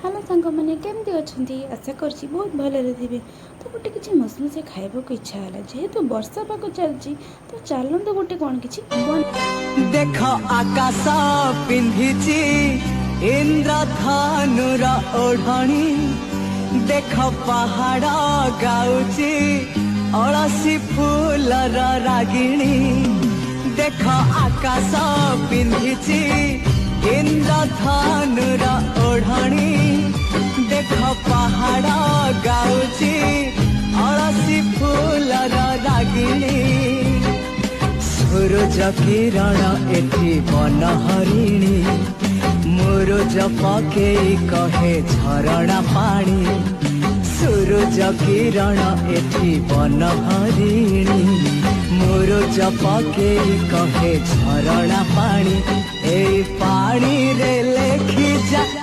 Hello सांग मैंने केमती अच्छा आशा कर बहुत भलरे थे। तो गोटे किसी मसमसिया खाइबा को इच्छा है जेहेतु वर्षा पाग चलती तो चलते गोटे कौन किसी देख आकाश पिंधिची इंद्रधनुर ओढ़णी देख पहाड़ गाउची अलसी फूलर रागिणी देख आकाश पिंधिची इंद्रधनुर ओढ़णी देख पहाड़ गाउची अलसी फूलर रागिणी सूरज किरण एठी बन हरिणी मुरुज पके कहे झरणा पानी सूरज किरण एठी बन हरिणी मुरुज पके कहे झरणा पानी ए पानी रे लेखी जा